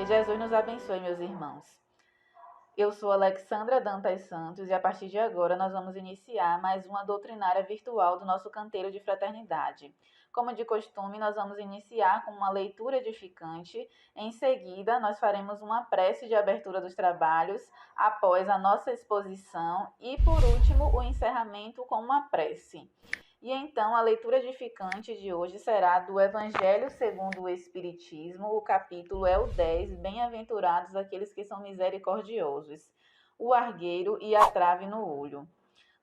Que Jesus nos abençoe, meus irmãos. Eu sou Alexandra Dantas Santos e a partir de agora nós vamos iniciar mais uma doutrinária virtual do nosso canteiro de fraternidade. Como de costume, nós vamos iniciar com uma leitura edificante. Em seguida, nós faremos uma prece de abertura dos trabalhos após a nossa exposição e, por último, o encerramento com uma prece. E então, a leitura edificante de hoje será do Evangelho segundo o Espiritismo, o capítulo é o 10, Bem-aventurados aqueles que são misericordiosos, o argueiro e a trave no olho.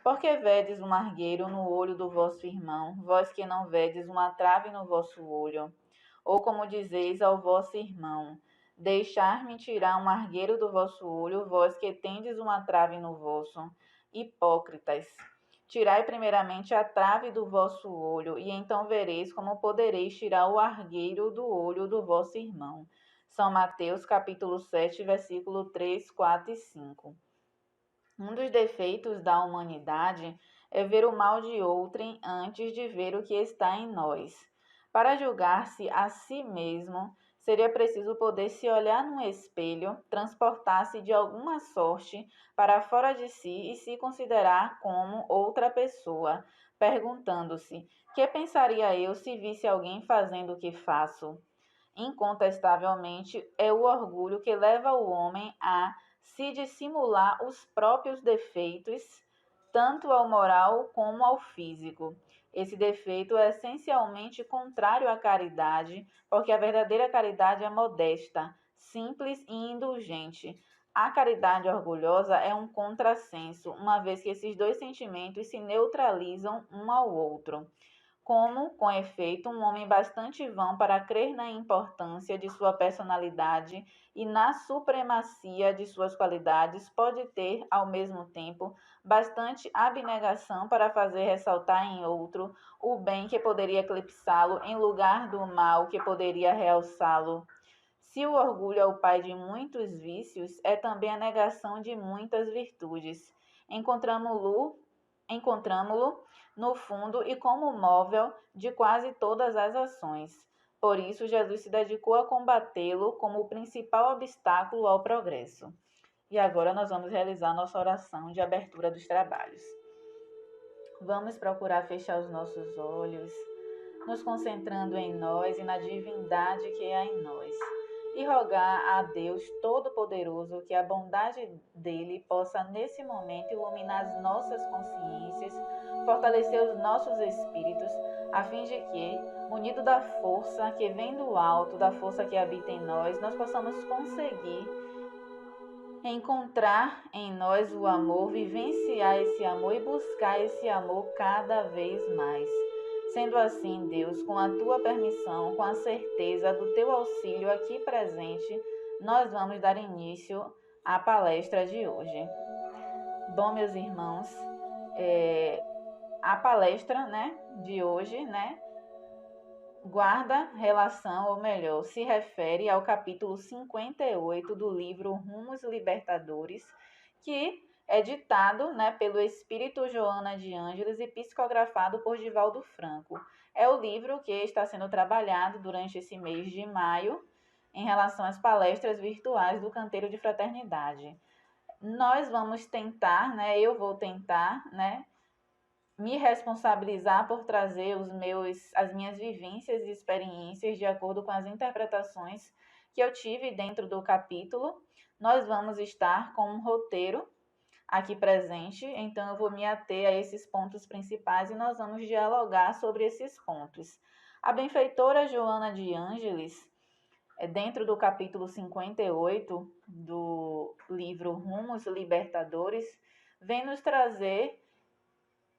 Porque vedes um argueiro no olho do vosso irmão, vós que não vedes uma trave no vosso olho? Ou como dizeis ao vosso irmão, deixar-me tirar um argueiro do vosso olho, vós que tendes uma trave no vosso? Hipócritas! Tirai primeiramente a trave do vosso olho, e então vereis como podereis tirar o argueiro do olho do vosso irmão. São Mateus, capítulo 7, versículo 3, 4 e 5. Um dos defeitos da humanidade é ver o mal de outrem antes de ver o que está em nós. Para julgar-se a si mesmo, seria preciso poder se olhar num espelho, transportar-se de alguma sorte para fora de si e se considerar como outra pessoa, perguntando-se: que pensaria eu se visse alguém fazendo o que faço? Incontestavelmente, é o orgulho que leva o homem a se dissimular os próprios defeitos, tanto ao moral como ao físico. Esse defeito é essencialmente contrário à caridade, porque a verdadeira caridade é modesta, simples e indulgente. A caridade orgulhosa é um contrassenso, uma vez que esses dois sentimentos se neutralizam um ao outro. Como, com efeito, um homem bastante vão para crer na importância de sua personalidade e na supremacia de suas qualidades, pode ter, ao mesmo tempo, bastante abnegação para fazer ressaltar em outro o bem que poderia eclipsá-lo em lugar do mal que poderia realçá-lo. Se o orgulho é o pai de muitos vícios, é também a negação de muitas virtudes. Encontramo-lo no fundo e como móvel de quase todas as ações. Por isso, Jesus se dedicou a combatê-lo como o principal obstáculo ao progresso. E agora nós vamos realizar nossa oração de abertura dos trabalhos. Vamos procurar fechar os nossos olhos, nos concentrando em nós e na divindade que há em nós, e rogar a Deus Todo-Poderoso que a bondade dele possa nesse momento iluminar as nossas consciências, fortalecer os nossos espíritos, a fim de que, munido da força que vem do alto, da força que habita em nós possamos conseguir encontrar em nós o amor, vivenciar esse amor e buscar esse amor cada vez mais. Sendo assim, Deus, com a tua permissão, com a certeza do teu auxílio aqui presente, nós vamos dar início à palestra de hoje. Bom, meus irmãos, a palestra, de hoje, guarda relação, ou melhor, se refere ao capítulo 58 do livro Rumos Libertadores, que é ditado pelo Espírito Joana de Ângeles e psicografado por Divaldo Franco. É o livro que está sendo trabalhado durante esse mês de maio em relação às palestras virtuais do Canteiro de Fraternidade. Nós vamos tentar, eu vou tentar, me responsabilizar por trazer as minhas vivências e experiências de acordo com as interpretações que eu tive dentro do capítulo. Nós vamos estar com um roteiro aqui presente, então eu vou me ater a esses pontos principais e nós vamos dialogar sobre esses pontos. A benfeitora Joana de Ângeles, dentro do capítulo 58 do livro Rumos Libertadores, vem nos trazer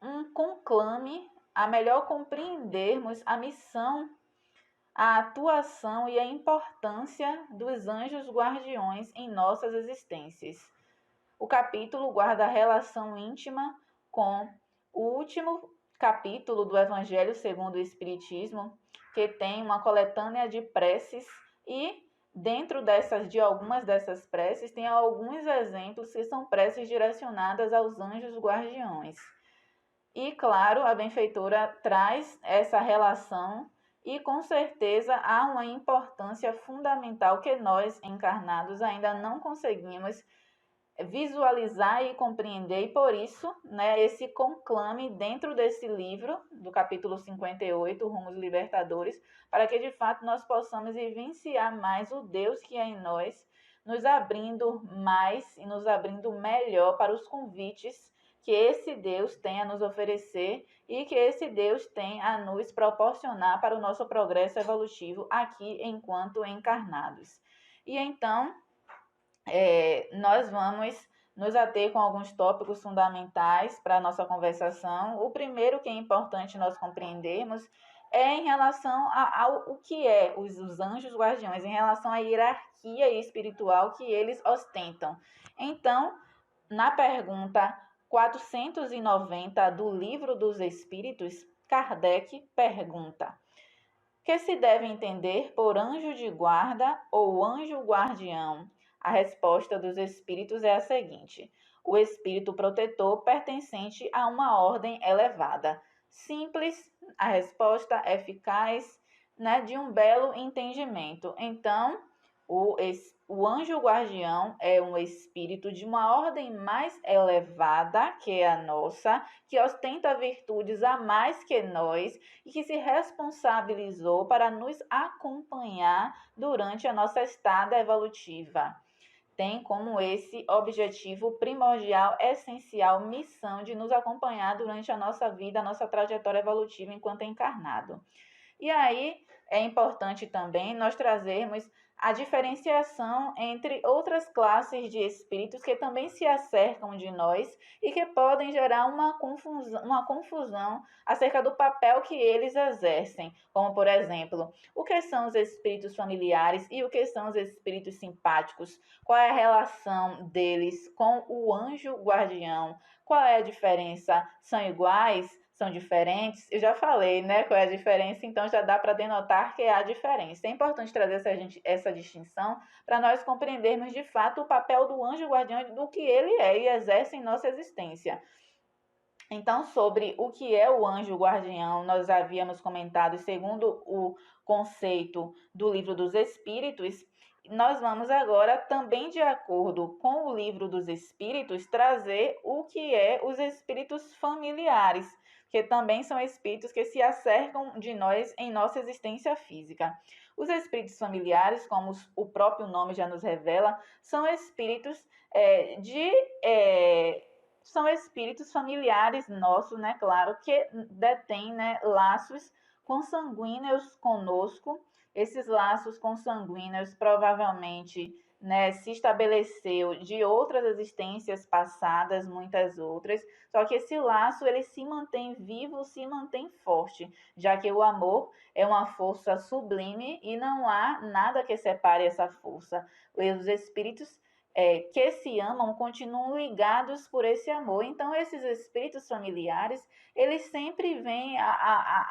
um conclame a melhor compreendermos a missão, a atuação e a importância dos anjos guardiões em nossas existências. O capítulo guarda relação íntima com o último capítulo do Evangelho segundo o Espiritismo, que tem uma coletânea de preces e dentro de algumas dessas preces tem alguns exemplos que são preces direcionadas aos anjos guardiões. E, claro, a benfeitora traz essa relação E com certeza há uma importância fundamental que nós, encarnados, ainda não conseguimos visualizar e compreender, e por isso, né, esse conclame dentro desse livro, do capítulo 58, Rumos Libertadores, para que de fato nós possamos vivenciar mais o Deus que é em nós, nos abrindo mais e nos abrindo melhor para os convites que esse Deus tem a nos oferecer e que esse Deus tem a nos proporcionar para o nosso progresso evolutivo aqui enquanto encarnados. E então, nós vamos nos ater com alguns tópicos fundamentais para a nossa conversação. O primeiro que é importante nós compreendermos é em relação ao que é os anjos guardiões, em relação à hierarquia espiritual que eles ostentam. Então, na pergunta 490 do Livro dos Espíritos, Kardec pergunta: que se deve entender por anjo de guarda ou anjo guardião? A resposta dos espíritos é a seguinte: o espírito protetor pertencente a uma ordem elevada. Simples, a resposta eficaz, né, de um belo entendimento. Então, o anjo guardião é um espírito de uma ordem mais elevada que a nossa, que ostenta virtudes a mais que nós e que se responsabilizou para nos acompanhar durante a nossa estada evolutiva. Tem como esse objetivo primordial, essencial, missão de nos acompanhar durante a nossa vida, a nossa trajetória evolutiva enquanto encarnado. E aí é importante também nós trazermos a diferenciação entre outras classes de espíritos que também se acercam de nós e que podem gerar uma confusão acerca do papel que eles exercem, como por exemplo, o que são os espíritos familiares e o que são os espíritos simpáticos, qual é a relação deles com o anjo guardião, qual é a diferença, são iguais? São diferentes? Eu já falei, né, qual é a diferença, então já dá para denotar que há diferença. É importante trazer essa distinção para nós compreendermos de fato o papel do anjo guardião do que ele é e exerce em nossa existência. Então, sobre o que é o anjo guardião, nós havíamos comentado, segundo o conceito do Livro dos Espíritos, nós vamos agora, também de acordo com o Livro dos Espíritos, trazer o que é os espíritos familiares, que também são espíritos que se acercam de nós em nossa existência física. Os espíritos familiares, como o próprio nome já nos revela, são espíritos são espíritos familiares nossos, né, claro, que detêm, né, laços consanguíneos conosco. Esses laços consanguíneos provavelmente, né, se estabeleceu de outras existências passadas, muitas outras, só que esse laço ele se mantém vivo, se mantém forte, já que o amor é uma força sublime e não há nada que separe essa força. Os espíritos que se amam continuam ligados por esse amor. Então, esses espíritos familiares, eles sempre vêm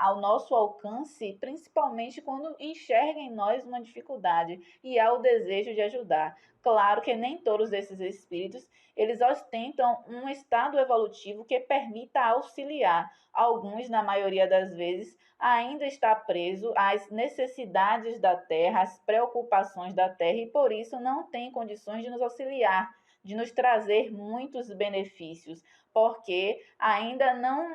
ao nosso alcance, principalmente quando enxergam em nós uma dificuldade e há o desejo de ajudar. Claro que nem todos esses espíritos, eles ostentam um estado evolutivo que permita auxiliar. Alguns, na maioria das vezes, ainda está preso às necessidades da terra, às preocupações da terra e por isso não tem condições de nos auxiliar, de nos trazer muitos benefícios, porque ainda não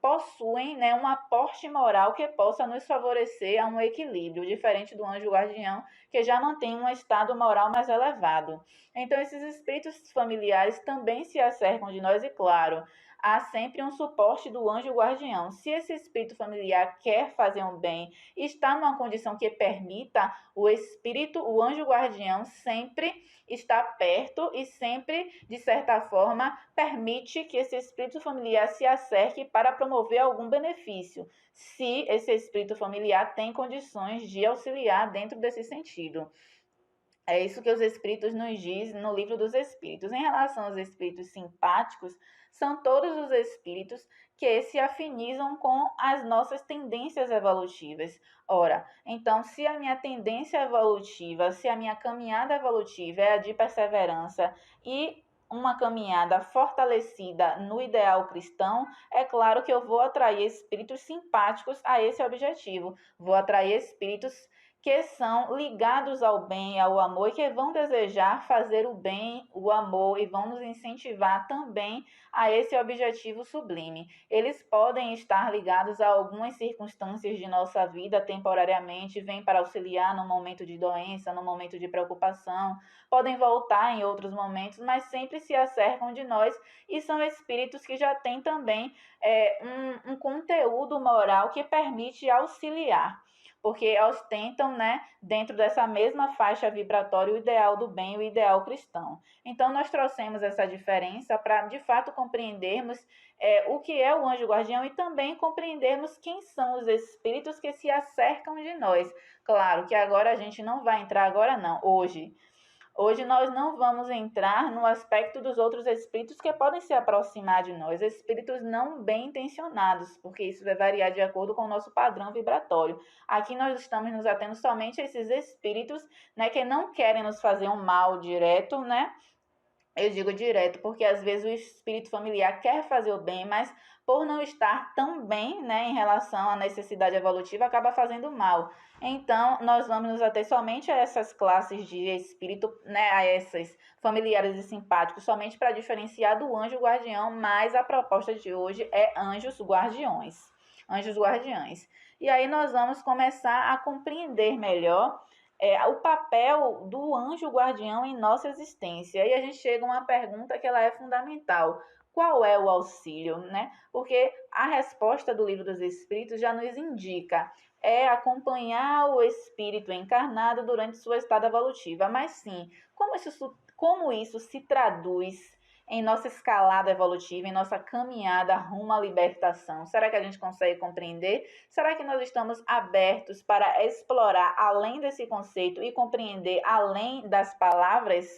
possuem, né, um aporte moral que possa nos favorecer a um equilíbrio, diferente do anjo guardião, que já mantém um estado moral mais elevado. Então, esses espíritos familiares também se acercam de nós e, claro, há sempre um suporte do anjo guardião. Se esse espírito familiar quer fazer um bem, está numa condição que permita, o espírito, o anjo guardião sempre está perto e sempre, de certa forma, permite que esse espírito familiar se acerque para promover algum benefício, se esse espírito familiar tem condições de auxiliar dentro desse sentido. É isso que os espíritos nos dizem no Livro dos Espíritos. Em relação aos espíritos simpáticos, são todos os espíritos que se afinizam com as nossas tendências evolutivas. Ora, então, se a minha tendência evolutiva, se a minha caminhada evolutiva é a de perseverança e uma caminhada fortalecida no ideal cristão, é claro que eu vou atrair espíritos simpáticos a esse objetivo. Vou atrair espíritos que são ligados ao bem, ao amor e que vão desejar fazer o bem, o amor e vão nos incentivar também a esse objetivo sublime. Eles podem estar ligados a algumas circunstâncias de nossa vida temporariamente, vêm para auxiliar no momento de doença, no momento de preocupação, podem voltar em outros momentos, mas sempre se acercam de nós e são espíritos que já têm também um conteúdo moral que permite auxiliar, porque ostentam, né, dentro dessa mesma faixa vibratória o ideal do bem, o ideal cristão. Então, nós trouxemos essa diferença para, de fato, compreendermos o que é o anjo guardião e também compreendermos quem são os espíritos que se acercam de nós. Claro que agora a gente não vai entrar agora não, Hoje nós não vamos entrar no aspecto dos outros espíritos que podem se aproximar de nós, espíritos não bem intencionados, porque isso vai variar de acordo com o nosso padrão vibratório. Aqui nós estamos nos atendo somente a esses espíritos, né, que não querem nos fazer um mal direto, né? Eu digo direto, porque às vezes o espírito familiar quer fazer o bem, mas por não estar tão bem, né, em relação à necessidade evolutiva, acaba fazendo mal. Então, nós vamos nos ater somente a essas classes de espírito, né, a essas familiares e simpáticos, somente para diferenciar do anjo guardião, mas a proposta de hoje é anjos guardiões. Anjos guardiães. E aí nós vamos começar a compreender melhor o papel do anjo guardião em nossa existência. E a gente chega a uma pergunta que ela é fundamental. Qual é o auxílio, né? Porque a resposta do Livro dos Espíritos já nos indica é acompanhar o espírito encarnado durante sua estada evolutiva. Mas sim, como isso se traduz em nossa escalada evolutiva, em nossa caminhada rumo à libertação? Será que a gente consegue compreender? Será que nós estamos abertos para explorar além desse conceito e compreender além das palavras?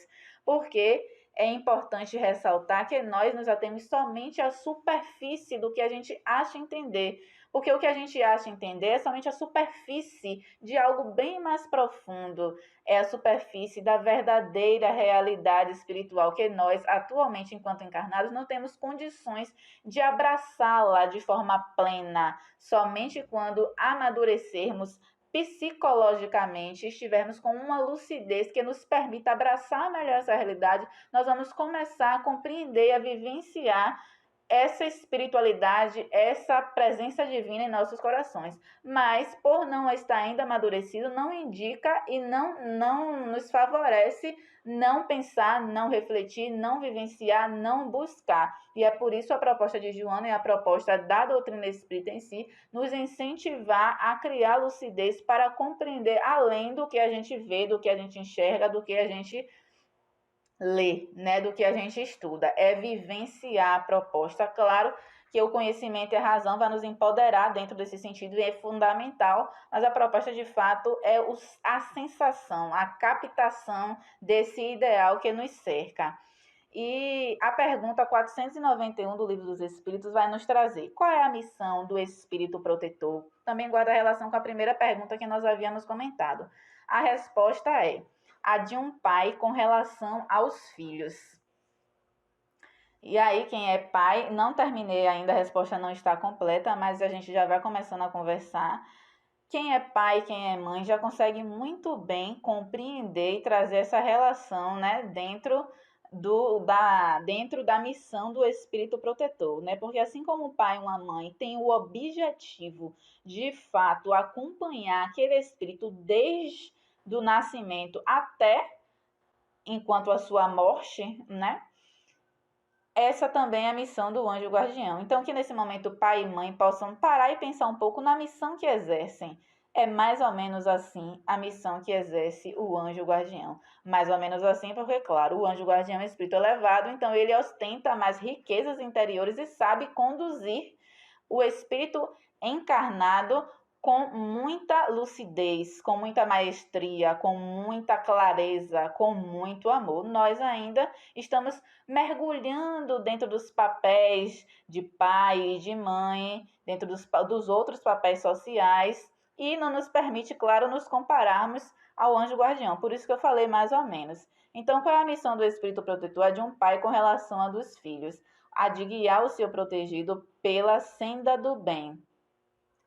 Porque é importante ressaltar que nós nos atemos somente à superfície do que a gente acha entender. Porque o que a gente acha entender é somente a superfície de algo bem mais profundo. É a superfície da verdadeira realidade espiritual que nós, atualmente, enquanto encarnados, não temos condições de abraçá-la de forma plena. Somente quando amadurecermos psicologicamente, estivermos com uma lucidez que nos permita abraçar melhor essa realidade, nós vamos começar a compreender, a vivenciar essa espiritualidade, essa presença divina em nossos corações. Mas, por não estar ainda amadurecido, não indica e não nos favorece não pensar, não refletir, não vivenciar, não buscar. E é por isso a proposta de Joana e a proposta da doutrina espírita em si, nos incentivar a criar lucidez para compreender além do que a gente vê, do que a gente enxerga, do que a gente ler, né, do que a gente estuda, é vivenciar a proposta. Claro que o conhecimento e a razão vai nos empoderar dentro desse sentido e é fundamental, mas a proposta de fato é a sensação, a captação desse ideal que nos cerca. E a pergunta 491 do Livro dos Espíritos vai nos trazer: qual é a missão do espírito protetor? Também guarda relação com a primeira pergunta que nós havíamos comentado. A resposta é a de um pai com relação aos filhos. E aí, quem é pai, não terminei ainda, a resposta não está completa, mas a gente já vai começando a conversar. Quem é pai, quem é mãe, já consegue muito bem compreender e trazer essa relação, né, dentro da missão do espírito protetor, né? Porque assim como o pai e uma mãe têm o objetivo de fato acompanhar aquele espírito desde do nascimento até enquanto a sua morte, né? Essa também é a missão do anjo guardião. Então, que nesse momento pai e mãe possam parar e pensar um pouco na missão que exercem. É mais ou menos assim a missão que exerce o anjo guardião. Mais ou menos assim, porque, claro, o anjo guardião é um espírito elevado, então ele ostenta mais riquezas interiores e sabe conduzir o espírito encarnado com muita lucidez, com muita maestria, com muita clareza, com muito amor. Nós ainda estamos mergulhando dentro dos papéis de pai e de mãe, dentro dos outros papéis sociais, e não nos permite, claro, nos compararmos ao anjo guardião. Por isso que eu falei mais ou menos. Então, qual é a missão do espírito protetor? É de um pai com relação a dos filhos, a de guiar o seu protegido pela senda do bem.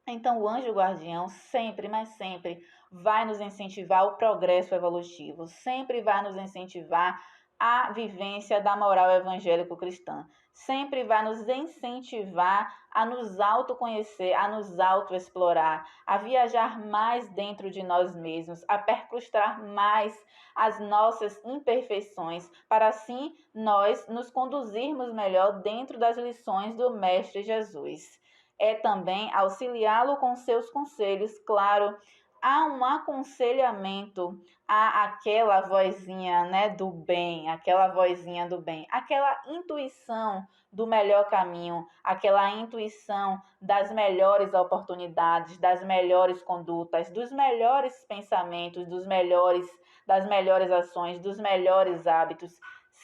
Então, o anjo guardião sempre, mas sempre, vai nos incentivar ao progresso evolutivo, sempre vai nos incentivar à vivência da moral evangélico-cristã, sempre vai nos incentivar a nos autoconhecer, a nos autoexplorar, a viajar mais dentro de nós mesmos, a percrustar mais as nossas imperfeições, para assim nós nos conduzirmos melhor dentro das lições do Mestre Jesus. É também auxiliá-lo com seus conselhos, claro, há um aconselhamento a aquela vozinha, né, do bem, aquela vozinha do bem, aquela intuição do melhor caminho, aquela intuição das melhores oportunidades, das melhores condutas, dos melhores pensamentos, das melhores ações, dos melhores hábitos.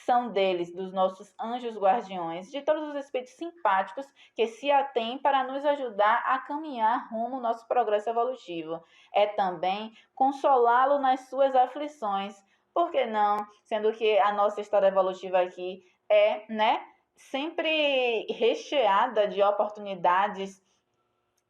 São deles, dos nossos anjos guardiões, de todos os espíritos simpáticos que se atém para nos ajudar a caminhar rumo ao nosso progresso evolutivo. É também consolá-lo nas suas aflições. Por que não? Sendo que a nossa história evolutiva aqui é, né, sempre recheada de oportunidades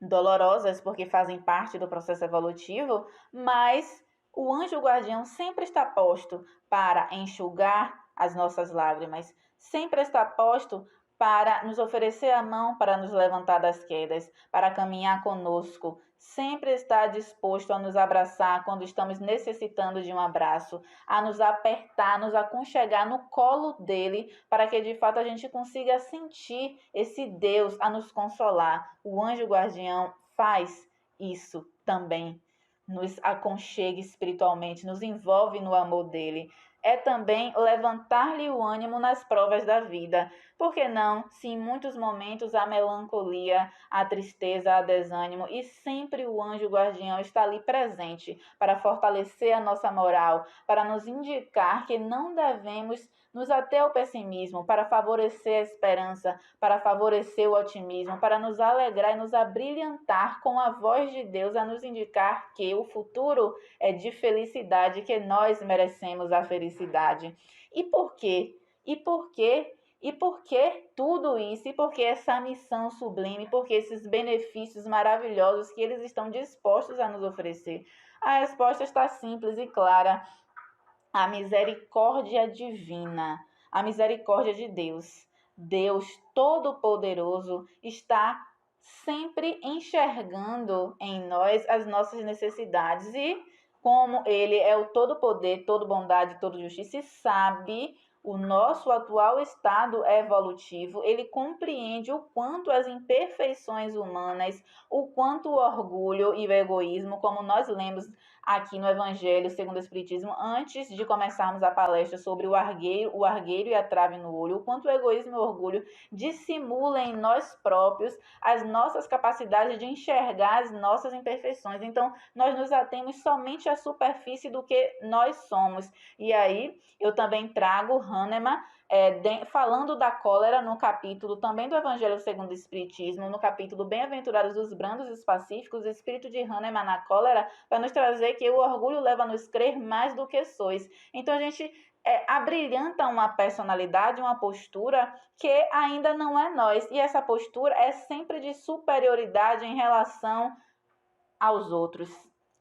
dolorosas, porque fazem parte do processo evolutivo, mas o anjo guardião sempre está posto para enxugar as nossas lágrimas, sempre está posto para nos oferecer a mão para nos levantar das quedas, para caminhar conosco, sempre está disposto a nos abraçar quando estamos necessitando de um abraço, a nos apertar, nos aconchegar no colo dele, para que de fato a gente consiga sentir esse Deus a nos consolar. O anjo guardião faz isso também, nos aconchega espiritualmente, nos envolve no amor dele. É também levantar-lhe o ânimo nas provas da vida. Por que não, se em muitos momentos a melancolia, a tristeza, o desânimo, e sempre o anjo guardião está ali presente para fortalecer a nossa moral, para nos indicar que não devemos nos ater ao pessimismo, para favorecer a esperança, para favorecer o otimismo, para nos alegrar e nos abrilhantar com a voz de Deus a nos indicar que o futuro é de felicidade, que nós merecemos a felicidade. E por quê? E por quê? E por que tudo isso? E por que essa missão sublime? Por que esses benefícios maravilhosos que eles estão dispostos a nos oferecer? A resposta está simples e clara: a misericórdia divina, a misericórdia de Deus. Deus Todo-Poderoso está sempre enxergando em nós as nossas necessidades e, como Ele é o todo-poder, todo-bondade, todo-justiça e sabe o nosso atual estado evolutivo, ele compreende o quanto as imperfeições humanas, o quanto o orgulho e o egoísmo, como nós lemos aqui no Evangelho segundo o Espiritismo, antes de começarmos a palestra sobre o argueiro e a trave no olho, o quanto o egoísmo e o orgulho dissimulam em nós próprios as nossas capacidades de enxergar as nossas imperfeições. Então, nós nos atemos somente à superfície do que nós somos. E aí, eu também trago Hahnemann, falando da cólera no capítulo também do Evangelho segundo o Espiritismo, no capítulo Bem-aventurados os brandos e os pacíficos, o espírito de Hahnemann na cólera, para nos trazer que o orgulho leva a nos crer mais do que sois. Então a gente abrilhanta uma personalidade, uma postura que ainda não é nós. E essa postura é sempre de superioridade em relação aos outros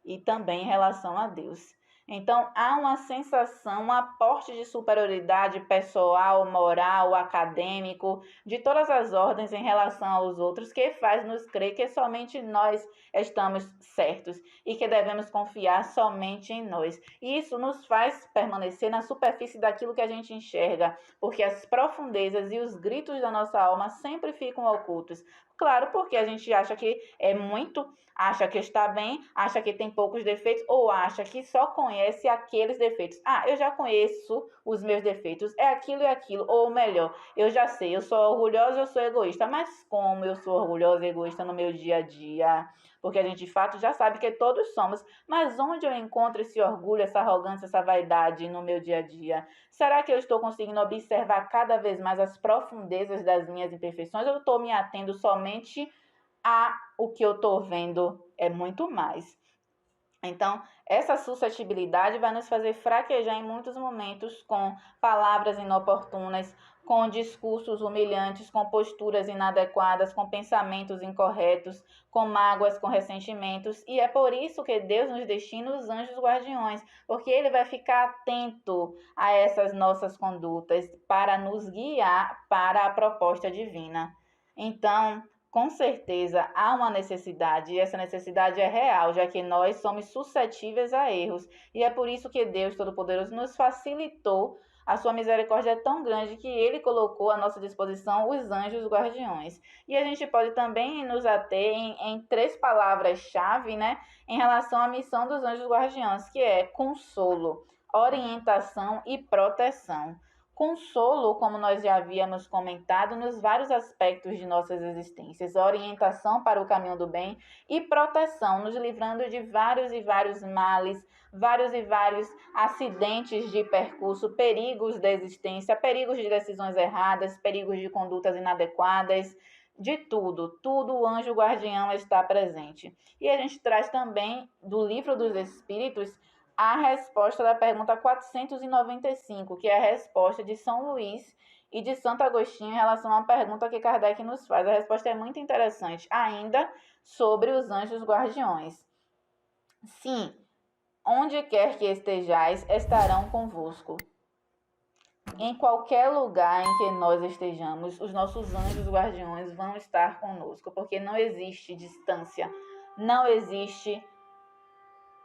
e também em relação a Deus. Então, há uma sensação, um aporte de superioridade pessoal, moral, acadêmico, de todas as ordens em relação aos outros, que faz nos crer que somente nós estamos certos e que devemos confiar somente em nós. E isso nos faz permanecer na superfície daquilo que a gente enxerga, porque as profundezas e os gritos da nossa alma sempre ficam ocultos. Claro, porque a gente acha que é muito, acha que está bem, acha que tem poucos defeitos ou acha que só conhece aqueles defeitos. Ah, eu já conheço os meus defeitos, é aquilo e aquilo, ou melhor, eu já sei, eu sou orgulhosa, eu sou egoísta, mas como eu sou orgulhosa e egoísta no meu dia a dia? Porque a gente de fato já sabe que todos somos, mas onde eu encontro esse orgulho, essa arrogância, essa vaidade no meu dia a dia? Será que eu estou conseguindo observar cada vez mais as profundezas das minhas imperfeições ou eu estou me atendo somente a o que eu estou vendo? É muito mais. Então, essa suscetibilidade vai nos fazer fraquejar em muitos momentos com palavras inoportunas, com discursos humilhantes, com posturas inadequadas, com pensamentos incorretos, com mágoas, com ressentimentos. E é por isso que Deus nos destina os anjos guardiões, porque Ele vai ficar atento a essas nossas condutas para nos guiar para a proposta divina. Então, com certeza há uma necessidade, e essa necessidade é real, já que nós somos suscetíveis a erros. E é por isso que Deus Todo-Poderoso nos facilitou. A sua misericórdia é tão grande que Ele colocou à nossa disposição os anjos guardiões. E a gente pode também nos ater em três palavras-chave, né, em relação à missão dos anjos guardiões, que é consolo, orientação e proteção. Consolo, como nós já havíamos comentado, nos vários aspectos de nossas existências, orientação para o caminho do bem e proteção, nos livrando de vários e vários males, vários e vários acidentes de percurso, perigos da existência, perigos de decisões erradas, perigos de condutas inadequadas, de tudo o anjo guardião está presente. E a gente traz também do Livro dos Espíritos a resposta da pergunta 495, que é a resposta de São Luís e de Santo Agostinho em relação à pergunta que Kardec nos faz. A resposta é muito interessante, ainda sobre os anjos guardiões. Sim, onde quer que estejais, estarão convosco. Em qualquer lugar em que nós estejamos, os nossos anjos guardiões vão estar conosco, porque não existe distância, não existe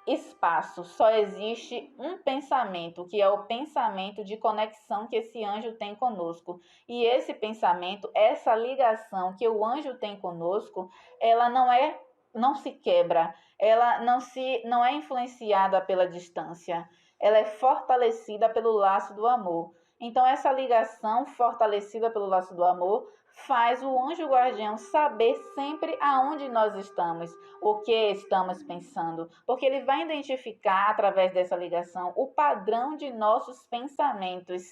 espaço, só existe um pensamento, que é o pensamento de conexão que esse anjo tem conosco. E esse pensamento, essa ligação que o anjo tem conosco, ela não se quebra, ela não é influenciada pela distância, ela é fortalecida pelo laço do amor. Então, essa ligação fortalecida pelo laço do amor faz o anjo guardião saber sempre aonde nós estamos, o que estamos pensando, porque ele vai identificar através dessa ligação o padrão de nossos pensamentos.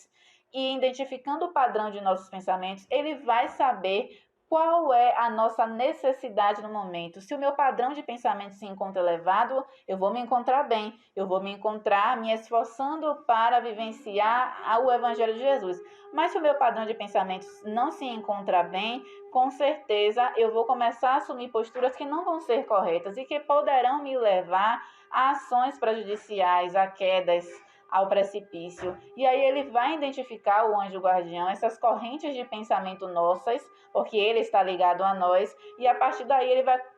E identificando o padrão de nossos pensamentos, ele vai saber qual é a nossa necessidade no momento. Se o meu padrão de pensamento se encontra elevado, eu vou me encontrar bem, eu vou me encontrar me esforçando para vivenciar o Evangelho de Jesus. Mas se o meu padrão de pensamento não se encontra bem, com certeza eu vou começar a assumir posturas que não vão ser corretas e que poderão me levar a ações prejudiciais, a quedas, ao precipício. E aí ele vai identificar, o anjo guardião, essas correntes de pensamento nossas, porque ele está ligado a nós, e a partir daí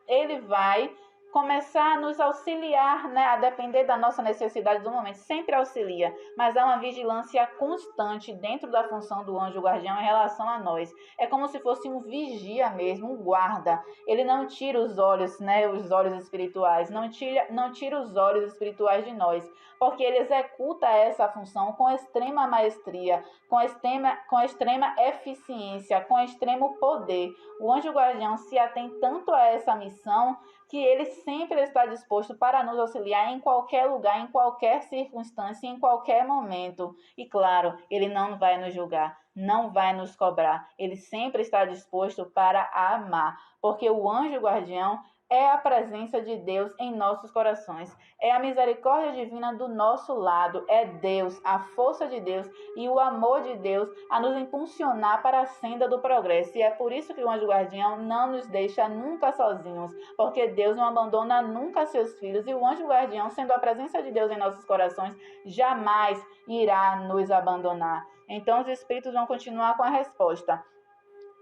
ele vai começar a nos auxiliar, né, a depender da nossa necessidade do momento, sempre auxilia, mas há uma vigilância constante dentro da função do anjo guardião em relação a nós. É como se fosse um vigia mesmo, um guarda. Ele não tira os olhos, né, os olhos espirituais, não tira os olhos espirituais de nós, porque ele executa essa função com extrema maestria, com extrema eficiência, com extremo poder. O anjo guardião se atém tanto a essa missão que ele sempre está disposto para nos auxiliar em qualquer lugar, em qualquer circunstância, em qualquer momento. E claro, ele não vai nos julgar, não vai nos cobrar. Ele sempre está disposto para amar, porque o anjo guardião é a presença de Deus em nossos corações, é a misericórdia divina do nosso lado, é Deus, a força de Deus e o amor de Deus a nos impulsionar para a senda do progresso. E é por isso que o anjo guardião não nos deixa nunca sozinhos, porque Deus não abandona nunca seus filhos, e o anjo guardião, sendo a presença de Deus em nossos corações, jamais irá nos abandonar. Então os espíritos vão continuar com a resposta.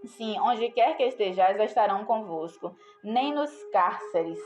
Sim, onde quer que estejais, estarão convosco, nem nos cárceres.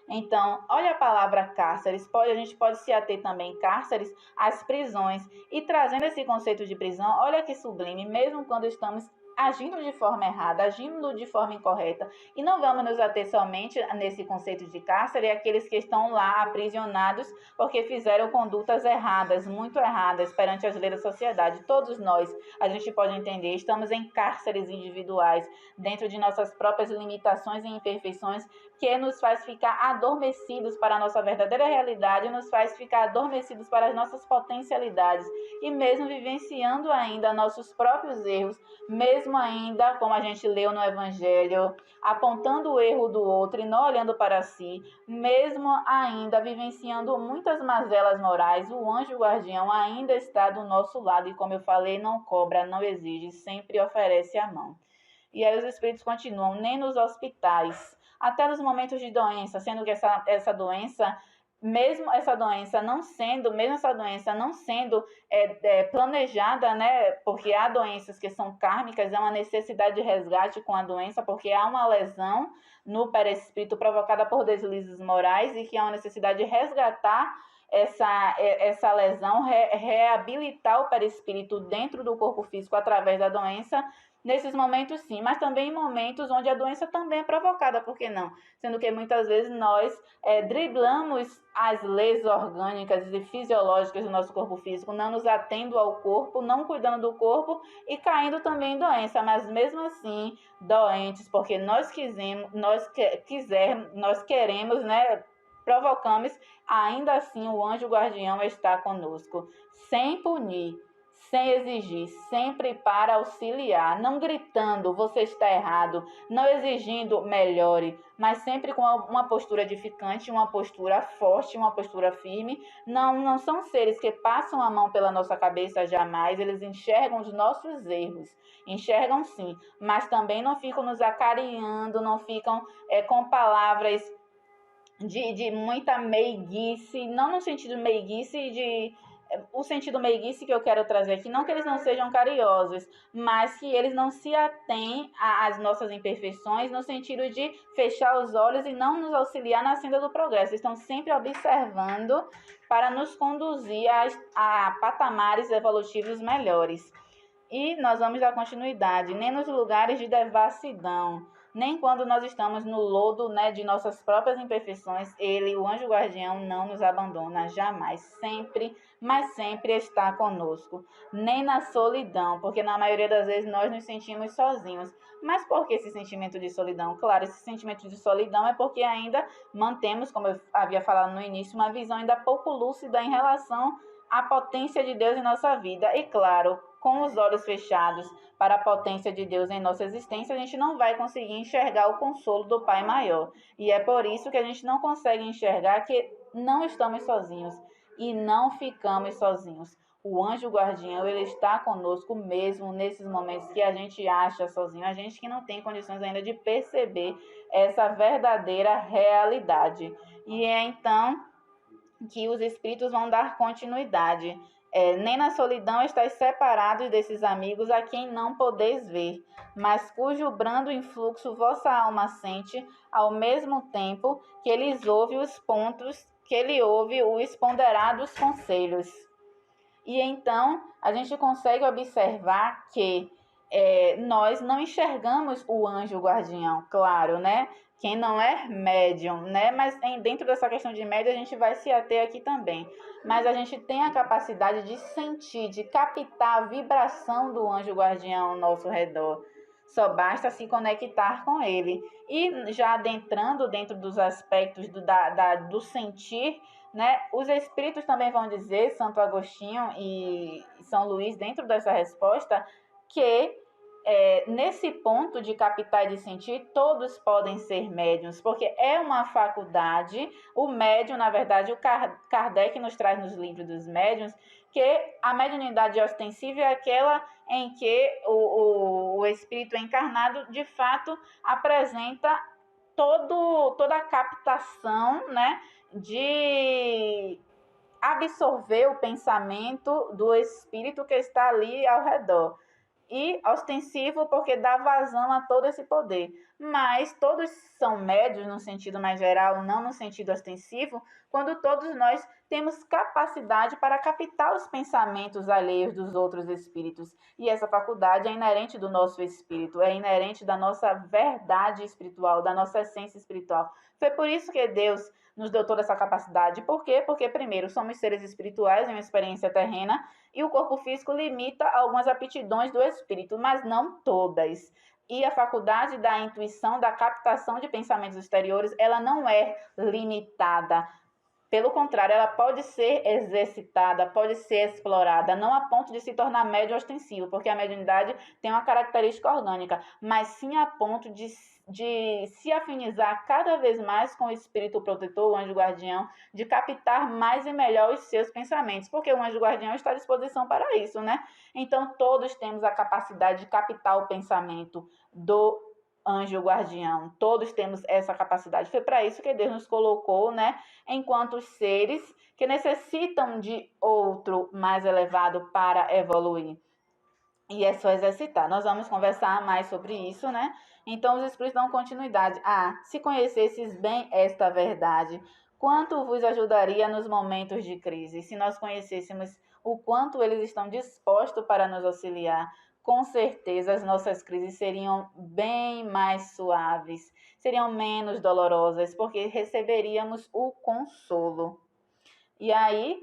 Então, olha a palavra cárceres, a gente pode se ater também cárceres às prisões. E trazendo esse conceito de prisão, olha que sublime, mesmo quando estamos agindo de forma errada, agindo de forma incorreta. E não vamos nos ater somente nesse conceito de cárcere, aqueles que estão lá aprisionados porque fizeram condutas erradas, muito erradas perante as leis da sociedade. Todos nós, a gente pode entender, estamos em cárceres individuais, dentro de nossas próprias limitações e imperfeições, que nos faz ficar adormecidos para a nossa verdadeira realidade, nos faz ficar adormecidos para as nossas potencialidades e mesmo vivenciando ainda nossos próprios erros, mesmo ainda, como a gente leu no Evangelho, apontando o erro do outro e não olhando para si, mesmo ainda vivenciando muitas mazelas morais, o anjo guardião ainda está do nosso lado e, como eu falei, não cobra, não exige, sempre oferece a mão. E aí os espíritos continuam, nem nos hospitais, até nos momentos de doença, sendo que essa doença, mesmo essa doença não sendo planejada, né? Porque há doenças que são kármicas, há uma necessidade de resgate com a doença, porque há uma lesão no perispírito provocada por deslizes morais e que há uma necessidade de resgatar essa lesão, reabilitar o perispírito dentro do corpo físico através da doença. Nesses momentos, sim, mas também em momentos onde a doença também é provocada, por que não? Sendo que muitas vezes nós driblamos as leis orgânicas e fisiológicas do nosso corpo físico, não nos atendo ao corpo, não cuidando do corpo e caindo também em doença, mas mesmo assim doentes, porque nós queremos, né? Provocamos, ainda assim o anjo guardião está conosco, sem punir, sem exigir, sempre para auxiliar, não gritando, você está errado, não exigindo melhore, mas sempre com uma postura edificante, uma postura forte, uma postura firme. Não são seres que passam a mão pela nossa cabeça jamais, eles enxergam os nossos erros, enxergam sim, mas também não ficam nos acarinhando, não ficam com palavras de muita meiguice, não no sentido meiguice o sentido meiguice que eu quero trazer aqui, não que eles não sejam carinhosos, mas que eles não se atêm às nossas imperfeições no sentido de fechar os olhos e não nos auxiliar na senda do progresso. Estão sempre observando para nos conduzir a patamares evolutivos melhores. E nós vamos dar continuidade, nem nos lugares de devassidão, nem quando nós estamos no lodo, né, de nossas próprias imperfeições, ele, o anjo guardião, não nos abandona jamais, sempre, mas sempre está conosco. Nem na solidão, porque na maioria das vezes nós nos sentimos sozinhos. Mas por que esse sentimento de solidão? Claro, esse sentimento de solidão é porque ainda mantemos, como eu havia falado no início, uma visão ainda pouco lúcida em relação à potência de Deus em nossa vida. E claro, com os olhos fechados para a potência de Deus em nossa existência, a gente não vai conseguir enxergar o consolo do Pai Maior. E é por isso que a gente não consegue enxergar que não estamos sozinhos e não ficamos sozinhos. O anjo guardião, ele está conosco mesmo nesses momentos que a gente acha sozinho, a gente que não tem condições ainda de perceber essa verdadeira realidade. E é então que os espíritos vão dar continuidade. Nem na solidão estáis separados desses amigos a quem não podeis ver, mas cujo brando influxo vossa alma sente, ao mesmo tempo que eles ouve os pontos, que ele ouve os ponderados conselhos. E então a gente consegue observar que nós não enxergamos o anjo guardião, claro, né? Quem não é médium, né? Mas dentro dessa questão de médium a gente vai se ater aqui também. Mas a gente tem a capacidade de sentir, de captar a vibração do anjo guardião ao nosso redor. Só basta se conectar com ele. E já adentrando dentro dos aspectos do sentir, né? Os espíritos também vão dizer, Santo Agostinho e São Luís, dentro dessa resposta, que nesse ponto de captar e de sentir, todos podem ser médiuns, porque é uma faculdade. O médium, na verdade, o Kardec nos traz nos livros dos médiuns, que a mediunidade ostensiva é aquela em que o espírito encarnado, de fato, apresenta toda a captação, né, de absorver o pensamento do espírito que está ali ao redor. E ostensivo porque dá vazão a todo esse poder. Mas todos são médios no sentido mais geral, não no sentido ostensivo, quando todos nós temos capacidade para captar os pensamentos alheios dos outros espíritos. E essa faculdade é inerente do nosso espírito, é inerente da nossa verdade espiritual, da nossa essência espiritual. Foi por isso que Deus nos deu toda essa capacidade. Por quê? Porque, primeiro, somos seres espirituais em uma experiência terrena e o corpo físico limita algumas aptidões do espírito, mas não todas. E a faculdade da intuição, da captação de pensamentos exteriores, ela não é limitada. Pelo contrário, ela pode ser exercitada, pode ser explorada, não a ponto de se tornar médio ostensivo, porque a mediunidade tem uma característica orgânica, mas sim a ponto de se afinizar cada vez mais com o espírito protetor, o anjo guardião, de captar mais e melhor os seus pensamentos, porque o anjo guardião está à disposição para isso, né? Então, todos temos a capacidade de captar o pensamento do anjo guardião. Todos temos essa capacidade. Foi para isso que Deus nos colocou, né, enquanto seres que necessitam de outro mais elevado para evoluir. E é só exercitar. Nós vamos conversar mais sobre isso, né? Então, os Espíritos dão continuidade. Se conhecesses bem esta verdade, quanto vos ajudaria nos momentos de crise? Se nós conhecêssemos o quanto eles estão dispostos para nos auxiliar, com certeza as nossas crises seriam bem mais suaves, seriam menos dolorosas, porque receberíamos o consolo. E aí,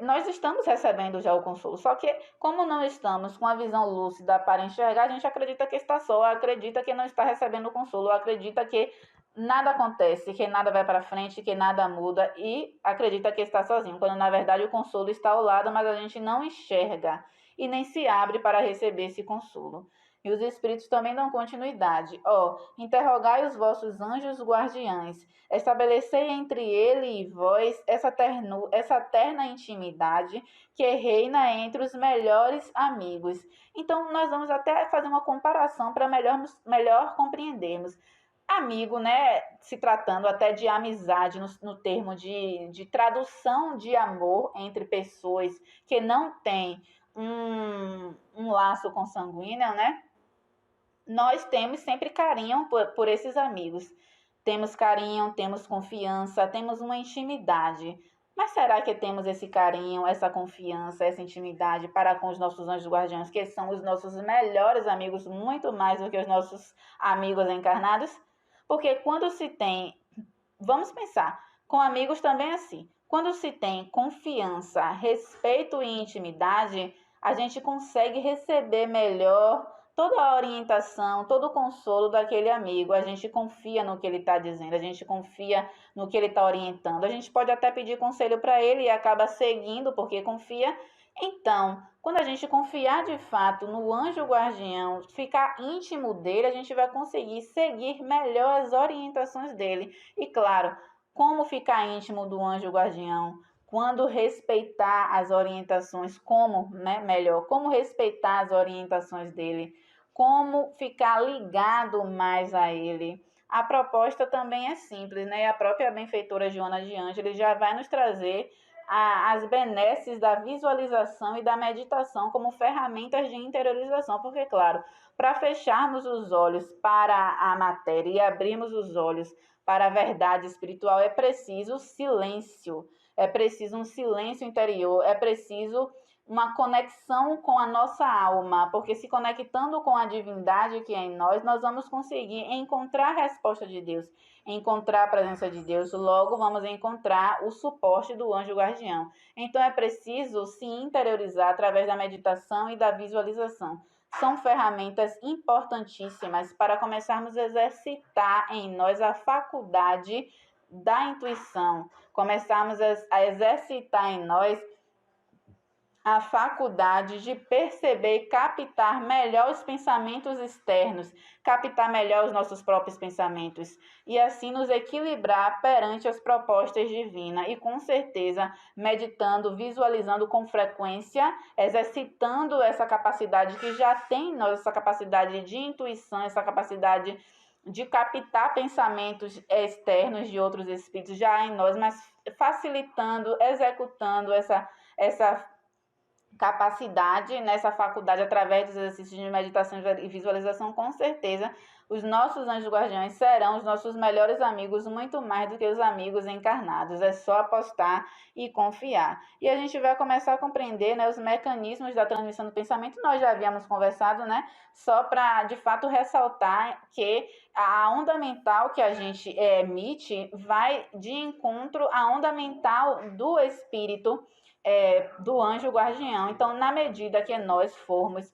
nós estamos recebendo já o consolo, só que como não estamos com a visão lúcida para enxergar, a gente acredita que está só, acredita que não está recebendo o consolo, acredita que nada acontece, que nada vai para frente, que nada muda e acredita que está sozinho, quando na verdade o consolo está ao lado, mas a gente não enxerga e nem se abre para receber esse consolo. E os Espíritos também dão continuidade. Interrogai os vossos anjos guardiães, estabelecei entre ele e vós essa terna intimidade que reina entre os melhores amigos. Então, nós vamos até fazer uma comparação para melhor compreendermos. Amigo, né, se tratando até de amizade no termo de tradução de amor entre pessoas que não têm um laço consanguíneo, né? Nós temos sempre carinho por esses amigos. Temos carinho, temos confiança, temos uma intimidade. Mas será que temos esse carinho, essa confiança, essa intimidade para com os nossos anjos guardiães, que são os nossos melhores amigos, muito mais do que os nossos amigos encarnados? Porque quando se tem, vamos pensar, com amigos também é assim. Quando se tem confiança, respeito e intimidade, a gente consegue receber melhor toda a orientação, todo o consolo daquele amigo. A gente confia no que ele está dizendo, a gente confia no que ele está orientando. A gente pode até pedir conselho para ele e acaba seguindo porque confia. Então, quando a gente confiar de fato no anjo guardião, ficar íntimo dele, a gente vai conseguir seguir melhor as orientações dele. E claro, como ficar íntimo do anjo guardião? Quando respeitar as orientações, como respeitar as orientações dele, como ficar ligado mais a ele. A proposta também é simples, né? A própria benfeitora Joana de Ângeles já vai nos trazer as benesses da visualização e da meditação como ferramentas de interiorização, porque, claro, para fecharmos os olhos para a matéria e abrirmos os olhos para a verdade espiritual, é preciso silêncio. É preciso um silêncio interior, é preciso uma conexão com a nossa alma, porque se conectando com a divindade que é em nós, nós vamos conseguir encontrar a resposta de Deus, encontrar a presença de Deus, logo vamos encontrar o suporte do anjo guardião. Então é preciso se interiorizar através da meditação e da visualização. São ferramentas importantíssimas para começarmos a exercitar em nós a faculdade da intuição, começarmos a exercitar em nós a faculdade de perceber e captar melhor os pensamentos externos, captar melhor os nossos próprios pensamentos e assim nos equilibrar perante as propostas divinas e com certeza meditando, visualizando com frequência, exercitando essa capacidade que já tem em nós, essa capacidade de intuição, essa capacidade de captar pensamentos externos de outros espíritos já em nós, mas facilitando, executando essa capacidade, nessa faculdade, através dos exercícios de meditação e visualização, com certeza, os nossos anjos guardiães serão os nossos melhores amigos, muito mais do que os amigos encarnados. É só apostar e confiar. E a gente vai começar a compreender, né, os mecanismos da transmissão do pensamento. Nós já havíamos conversado, né? Só para, de fato, ressaltar que a onda mental que a gente emite vai de encontro à onda mental do espírito, do anjo guardião. Então, na medida que nós formos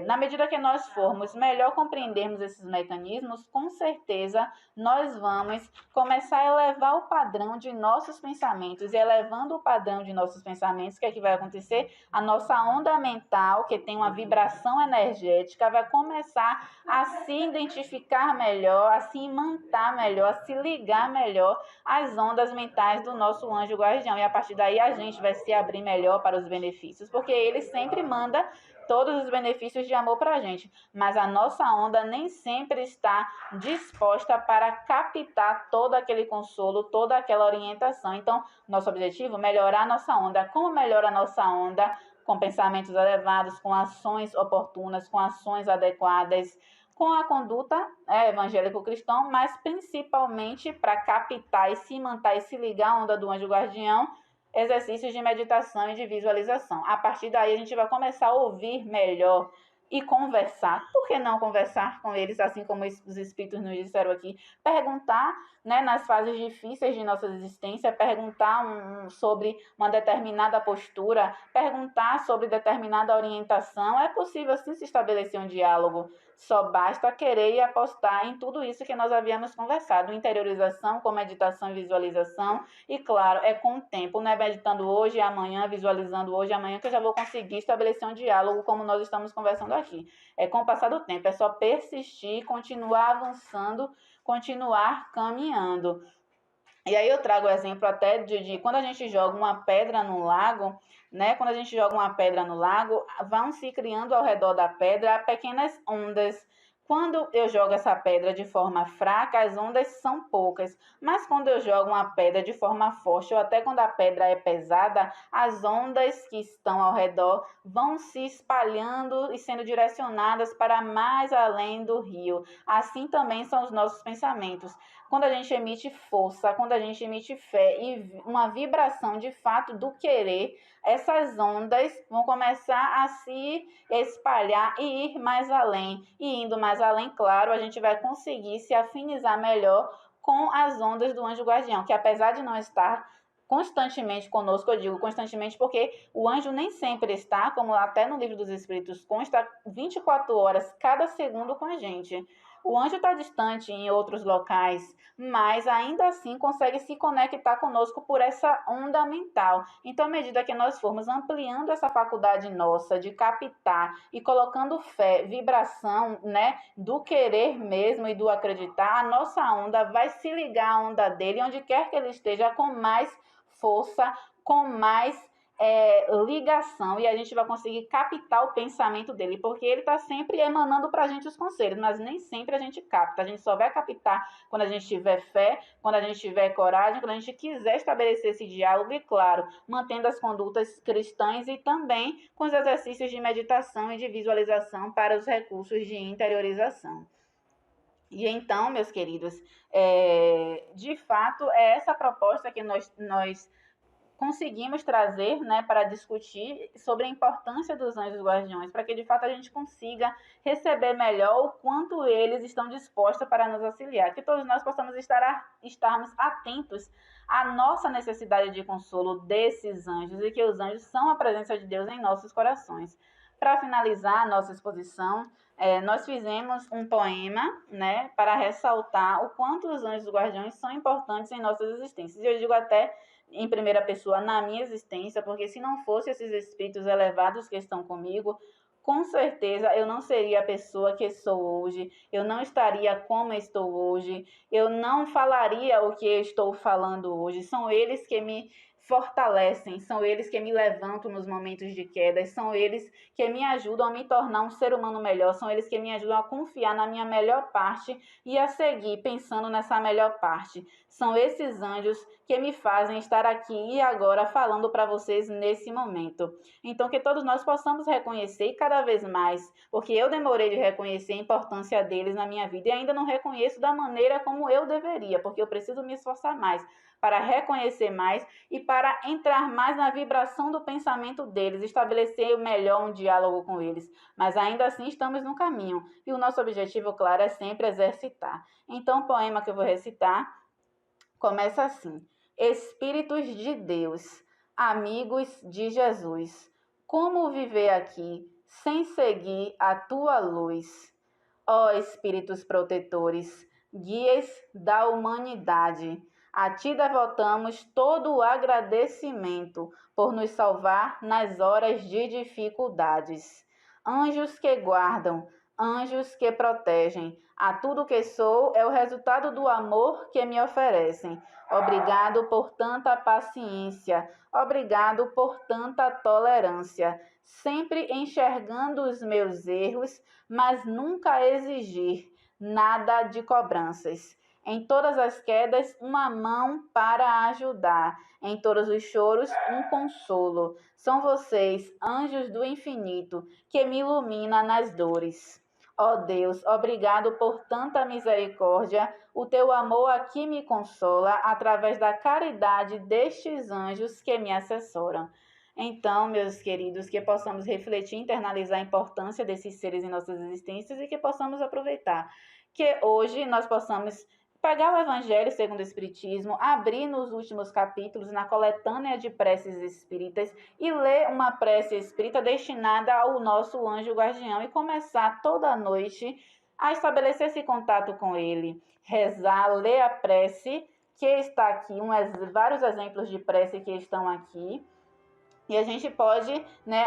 na medida que nós formos melhor compreendermos esses mecanismos, com certeza nós vamos começar a elevar o padrão de nossos pensamentos. E elevando o padrão de nossos pensamentos, o que é que vai acontecer? A nossa onda mental, que tem uma vibração energética, vai começar a se identificar melhor, a se imantar melhor, a se ligar melhor às ondas mentais do nosso anjo guardião. E a partir daí a gente vai se abrir melhor para os benefícios, porque ele sempre manda todos os benefícios de amor para a gente, mas a nossa onda nem sempre está disposta para captar todo aquele consolo, toda aquela orientação. Então, nosso objetivo é melhorar a nossa onda. Como melhora a nossa onda? Com pensamentos elevados, com ações oportunas, com ações adequadas, com a conduta evangélico-cristã, mas principalmente para captar e se manter e se ligar à onda do anjo guardião, exercícios de meditação e de visualização. A partir daí, a gente vai começar a ouvir melhor e conversar. Por que não conversar com eles, assim como os espíritos nos disseram aqui? Perguntar, nas fases difíceis de nossa existência, perguntar sobre uma determinada postura, perguntar sobre determinada orientação. É possível, sim, se estabelecer um diálogo. Só basta querer e apostar em tudo isso que nós havíamos conversado. Interiorização com meditação e visualização. E, claro, é com o tempo. Não é meditando hoje e amanhã, visualizando hoje e amanhã, que eu já vou conseguir estabelecer um diálogo como nós estamos conversando aqui. É com o passar do tempo. É só persistir, continuar avançando, continuar caminhando. E aí eu trago o exemplo até de quando a gente joga uma pedra no lago, Quando a gente joga uma pedra no lago, vão se criando ao redor da pedra pequenas ondas. Quando eu jogo essa pedra de forma fraca, as ondas são poucas. Mas quando eu jogo uma pedra de forma forte, ou até quando a pedra é pesada, as ondas que estão ao redor vão se espalhando e sendo direcionadas para mais além do rio. Assim também são os nossos pensamentos. Quando a gente emite força, quando a gente emite fé e uma vibração de fato do querer, essas ondas vão começar a se espalhar e ir mais além. E indo mais além, claro, a gente vai conseguir se afinizar melhor com as ondas do anjo guardião, que apesar de não estar constantemente conosco, eu digo constantemente porque o anjo nem sempre está, como até no livro dos Espíritos consta, 24 horas, cada segundo com a gente. O anjo está distante em outros locais, mas ainda assim consegue se conectar conosco por essa onda mental. Então, à medida que nós formos ampliando essa faculdade nossa de captar e colocando fé, vibração, do querer mesmo e do acreditar, a nossa onda vai se ligar à onda dele, onde quer que ele esteja, com mais força, com mais ligação, e a gente vai conseguir captar o pensamento dele, porque ele está sempre emanando para a gente os conselhos, mas nem sempre a gente capta. A gente só vai captar quando a gente tiver fé, quando a gente tiver coragem, quando a gente quiser estabelecer esse diálogo e, claro, mantendo as condutas cristãs e também com os exercícios de meditação e de visualização para os recursos de interiorização. E então, meus queridos, de fato, é essa proposta que nós conseguimos trazer, para discutir sobre a importância dos anjos guardiões, para que de fato a gente consiga receber melhor o quanto eles estão dispostos para nos auxiliar, que todos nós possamos estarmos atentos à nossa necessidade de consolo desses anjos e que os anjos são a presença de Deus em nossos corações. Para finalizar a nossa exposição, nós fizemos um poema, para ressaltar o quanto os anjos guardiões são importantes em nossas existências. E eu digo até em primeira pessoa na minha existência, porque se não fosse esses espíritos elevados que estão comigo, com certeza eu não seria a pessoa que sou hoje, eu não estaria como estou hoje, eu não falaria o que eu estou falando hoje. São eles que me fortalecem, são eles que me levantam nos momentos de queda, são eles que me ajudam a me tornar um ser humano melhor, são eles que me ajudam a confiar na minha melhor parte e a seguir pensando nessa melhor parte. São esses anjos que me fazem estar aqui e agora falando para vocês nesse momento. Então, que todos nós possamos reconhecer e cada vez mais, porque eu demorei de reconhecer a importância deles na minha vida e ainda não reconheço da maneira como eu deveria, porque eu preciso me esforçar mais para reconhecer mais e para entrar mais na vibração do pensamento deles, estabelecer melhor um diálogo com eles. Mas ainda assim estamos no caminho e o nosso objetivo, claro, é sempre exercitar. Então, o poema que eu vou recitar começa assim: Espíritos de Deus, amigos de Jesus, como viver aqui sem seguir a tua luz. Ó Espíritos protetores, guias da humanidade, a ti devotamos todo o agradecimento por nos salvar nas horas de dificuldades. Anjos que guardam, anjos que protegem, a tudo que sou é o resultado do amor que me oferecem. Obrigado por tanta paciência, obrigado por tanta tolerância, sempre enxergando os meus erros, mas nunca exigir nada de cobranças. Em todas as quedas, uma mão para ajudar. Em todos os choros, um consolo. São vocês, anjos do infinito, que me ilumina nas dores. Ó Deus, obrigado por tanta misericórdia. O teu amor aqui me consola através da caridade destes anjos que me assessoram. Então, meus queridos, que possamos refletir e internalizar a importância desses seres em nossas existências e que possamos aproveitar. Que hoje nós possamos pegar o Evangelho segundo o Espiritismo, abrir nos últimos capítulos, na coletânea de preces espíritas, e ler uma prece espírita destinada ao nosso anjo guardião e começar toda noite a estabelecer esse contato com ele, rezar, ler a prece que está aqui, vários exemplos de prece que estão aqui. E a gente pode,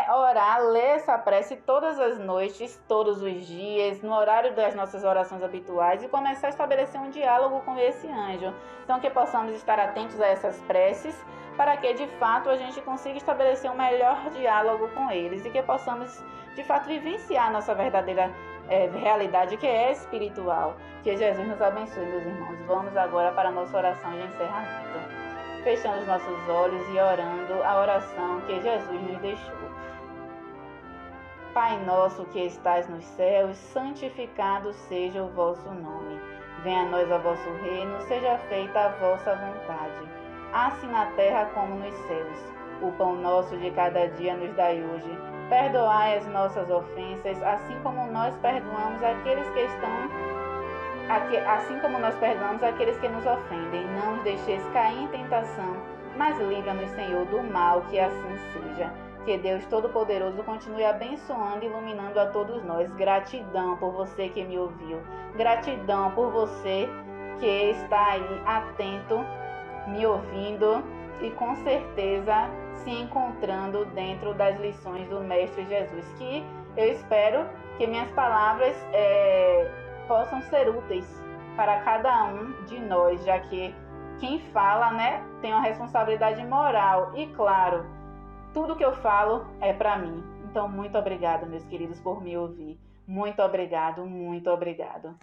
orar, ler essa prece todas as noites, todos os dias, no horário das nossas orações habituais e começar a estabelecer um diálogo com esse anjo. Então, que possamos estar atentos a essas preces para que, de fato, a gente consiga estabelecer um melhor diálogo com eles e que possamos, de fato, vivenciar a nossa verdadeira realidade, que é espiritual. Que Jesus nos abençoe, meus irmãos. Vamos agora para a nossa oração de encerramento. Fechando os nossos olhos e orando a oração que Jesus nos deixou. Pai nosso que estais nos céus, santificado seja o vosso nome. Venha a nós o vosso reino, seja feita a vossa vontade, assim na terra como nos céus. O pão nosso de cada dia nos dai hoje. Perdoai as nossas ofensas, assim como nós perdoamos aqueles que nos ofendem. Não nos deixeis cair em tentação, mas livra-nos, Senhor, do mal, que assim seja. Que Deus Todo-Poderoso continue abençoando e iluminando a todos nós. Gratidão por você que me ouviu. Gratidão por você que está aí atento, me ouvindo e com certeza se encontrando dentro das lições do Mestre Jesus. Que eu espero que minhas palavras possam ser úteis para cada um de nós, já que quem fala, tem uma responsabilidade moral e, claro, tudo que eu falo é para mim. Então, muito obrigada, meus queridos, por me ouvir. Muito obrigado, muito obrigado.